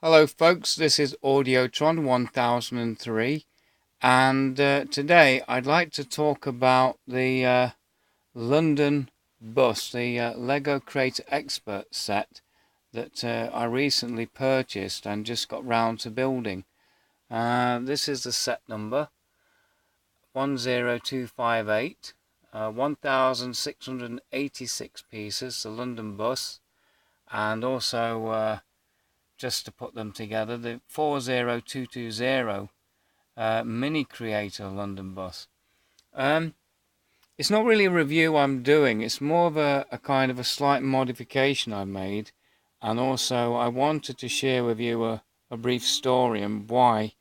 Hello folks, this is Audiotron 1003 and today I'd like to talk about the London bus, the Lego Creator Expert set that I recently purchased and just got round to building. This is the set number 10258, 1686 pieces, the London bus, and also just to put them together, the 40220 Mini Creator London bus. It's not really a review I'm doing, it's more of a kind of a slight modification I made, and also I wanted to share with you a brief story and why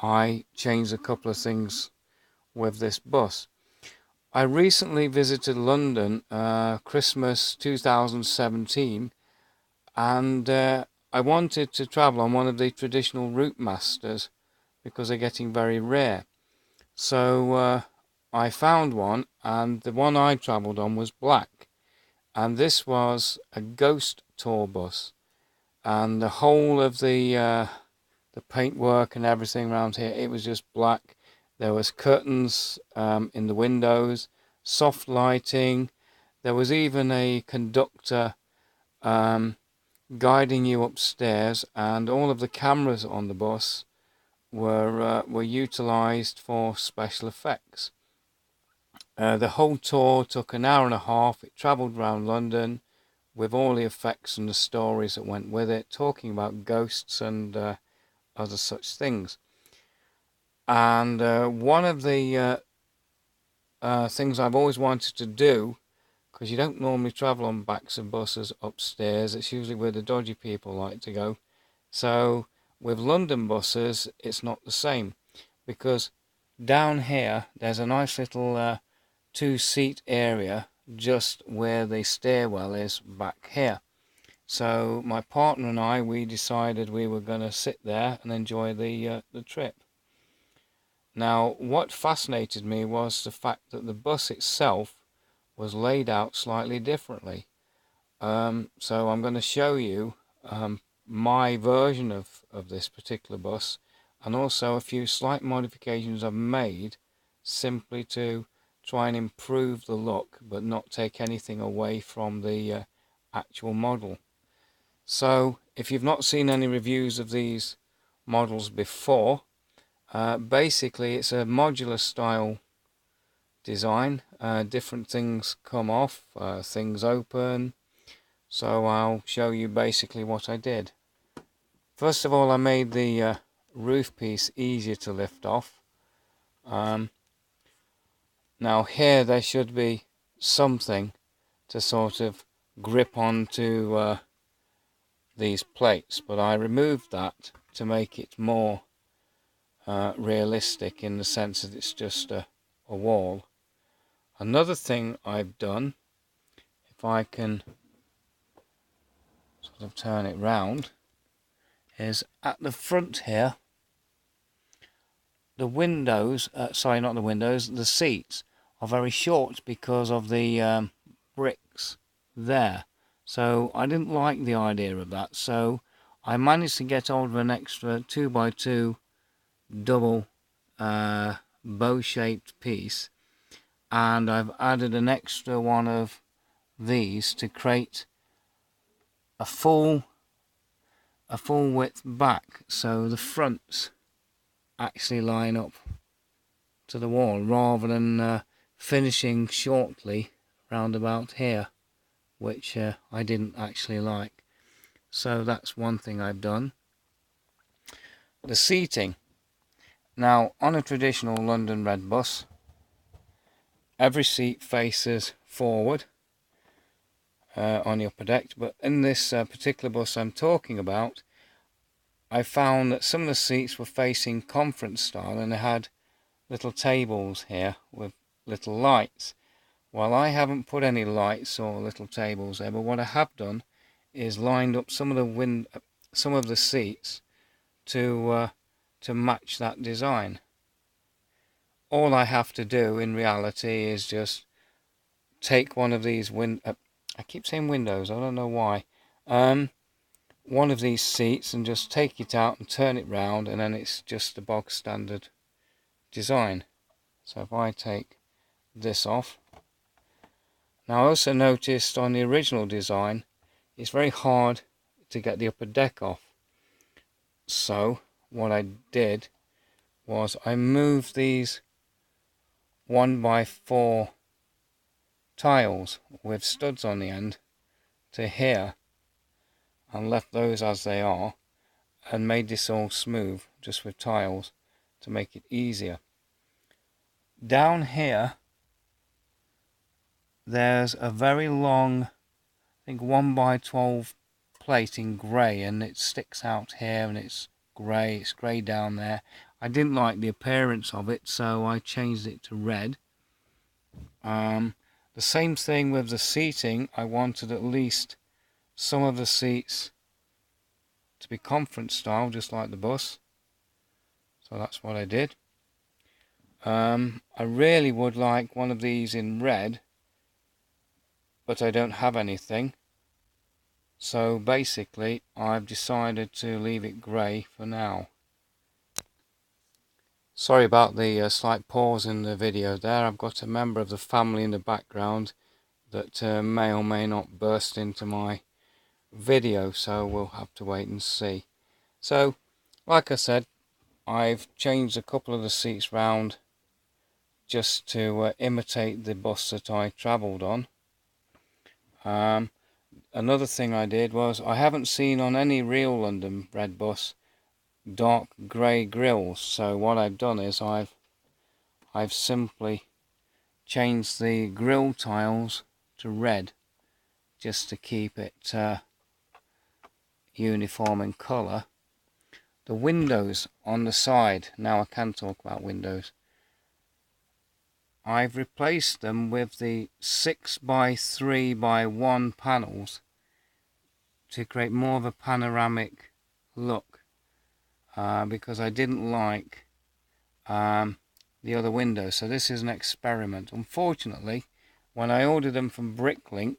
I changed a couple of things with this bus. I recently visited London, Christmas 2017, and I wanted to travel on one of the traditional Route Masters because they're getting very rare. So I found one, and the one I travelled on was black, and this was a ghost tour bus, and the whole of the paintwork and everything around here, it was just black. There was curtains in the windows, soft lighting. There was even a conductor guiding you upstairs, and all of the cameras on the bus were utilized for special effects. The whole tour took an hour and a half. It traveled around London with all the effects and the stories that went with it, talking about ghosts and other such things. And one of the things I've always wanted to do, because you don't normally travel on backs of buses upstairs, it's usually where the dodgy people like to go. So with London buses, it's not the same, because down here there's a nice little two-seat area just where the stairwell is back here. So my partner and I, we decided we were going to sit there and enjoy the trip. Now, what fascinated me was the fact that the bus itself was laid out slightly differently. So I'm going to show you my version of this particular bus, and also a few slight modifications I've made simply to try and improve the look but not take anything away from the actual model. So if you've not seen any reviews of these models before, basically it's a modular style design. Different things come off, things open. So I'll show you basically what I did. First of all, I made the roof piece easier to lift off. Now here there should be something to sort of grip onto these plates, but I removed that to make it more realistic in the sense that it's just a wall. Another thing I've done, if I can sort of turn it round, is at the front here, the windows, sorry, not the windows, the seats are very short because of the bricks there. So I didn't like the idea of that, so I managed to get hold of an extra 2x2 double bow-shaped piece, and I've added an extra one of these to create a full width back, so the fronts actually line up to the wall rather than finishing shortly round about here, which I didn't actually like. So that's one thing I've done. The seating. Now, on a traditional London Red bus, every seat faces forward on the upper deck, but in this particular bus I'm talking about, I found that some of the seats were facing conference style, and they had little tables here with little lights. Well, I haven't put any lights or little tables there, but what I have done is lined up some of the seats to match that design. All I have to do in reality is just take one of these I keep saying windows, I don't know why. one of these seats and just take it out and turn it round, and then it's just a bog standard design. So if I take this off, now I also noticed on the original design it's very hard to get the upper deck off. So what I did was I moved these 1x4 tiles with studs on the end to here and left those as they are, and made this all smooth just with tiles to make it easier. Down here there's a very long, I think 1x12 plate in grey, and it sticks out here and it's grey down there. I didn't like the appearance of it, so I changed it to red. The same thing with the seating. I wanted at least some of the seats to be conference style, just like the bus, so that's what I did. I really would like one of these in red, but I don't have anything, so basically I've decided to leave it grey for now. Sorry about the slight pause in the video there. I've got a member of the family in the background that may or may not burst into my video, so we'll have to wait and see. So like I said, I've changed a couple of the seats round just to imitate the bus that I travelled on. Another thing I did was, I haven't seen on any real London Red bus dark grey grills, so what I've done is I've simply changed the grill tiles to red just to keep it uniform in colour. The windows on the side, now I can talk about windows, I've replaced them with the 6x3x1 panels to create more of a panoramic look, because I didn't like the other windows. So this is an experiment. Unfortunately, when I ordered them from Bricklink,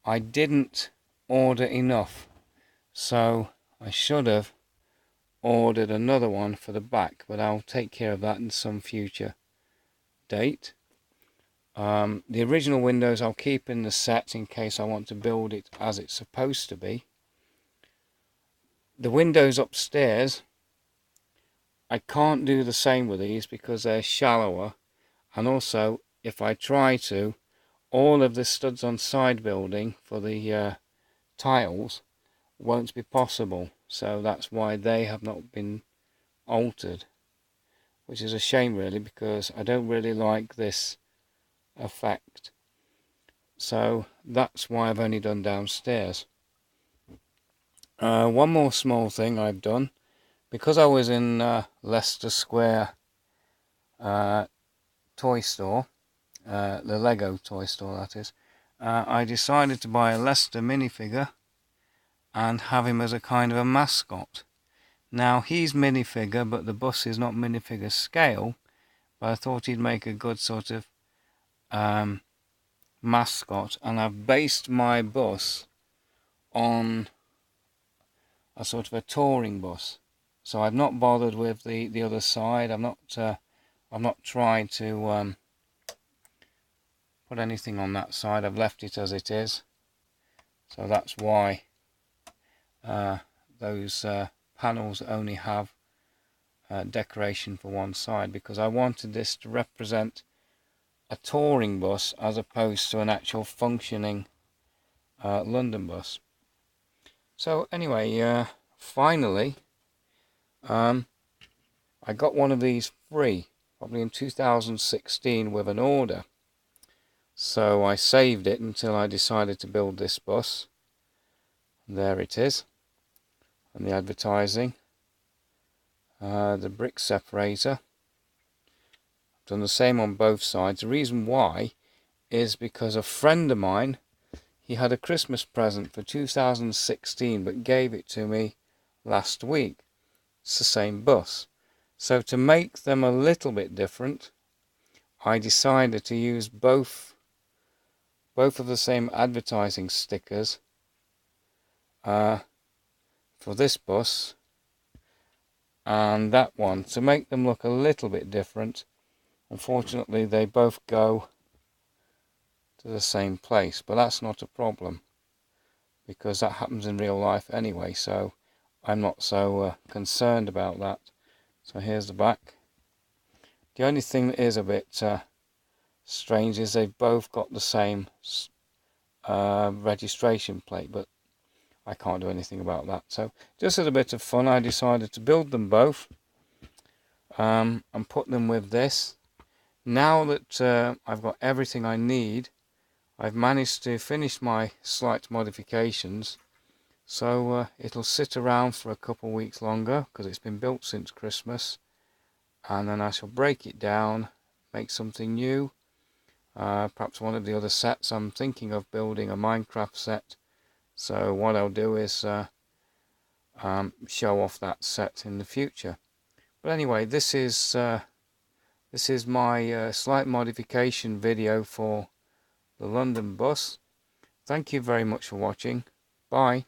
I didn't order enough, so I should have ordered another one for the back, but I'll take care of that in some future date. The original windows I'll keep in the set in case I want to build it as it's supposed to be. The windows upstairs, I can't do the same with these because they're shallower, and also if I try to, all of the studs on side building for the tiles won't be possible, so that's why they have not been altered, which is a shame really, because I don't really like this effect. So that's why I've only done downstairs. One more small thing I've done, because I was in Leicester Square toy store, the Lego toy store that is, I decided to buy a Leicester minifigure and have him as a kind of a mascot. Now he's minifigure, but the bus is not minifigure scale, but I thought he'd make a good sort of mascot, and I've based my bus on a sort of a touring bus. So I've not bothered with the other side. I've not tried to put anything on that side. I've left it as it is. So that's why those panels only have decoration for one side, because I wanted this to represent a touring bus as opposed to an actual functioning London bus. So anyway, finally I got one of these free, probably in 2016 with an order. So I saved it until I decided to build this bus. There it is, and the advertising, the brick separator. I've done the same on both sides. The reason why is because a friend of mine, he had a Christmas present for 2016 but gave it to me last week. It's the same bus. So to make them a little bit different, I decided to use both of the same advertising stickers for this bus and that one to make them look a little bit different. Unfortunately, they both go to the same place, but that's not a problem because that happens in real life anyway, so I'm not so concerned about that. So here's the back. The only thing that is a bit strange is they've both got the same registration plate, but I can't do anything about that. So just as a bit of fun, I decided to build them both and put them with this. Now that I've got everything I need, I've managed to finish my slight modifications, so it'll sit around for a couple of weeks longer because it's been built since Christmas, and then I shall break it down, make something new. Perhaps one of the other sets. I'm thinking of building a Minecraft set, so what I'll do is show off that set in the future. But anyway, this is my slight modification video for the London bus. Thank you very much for watching. Bye.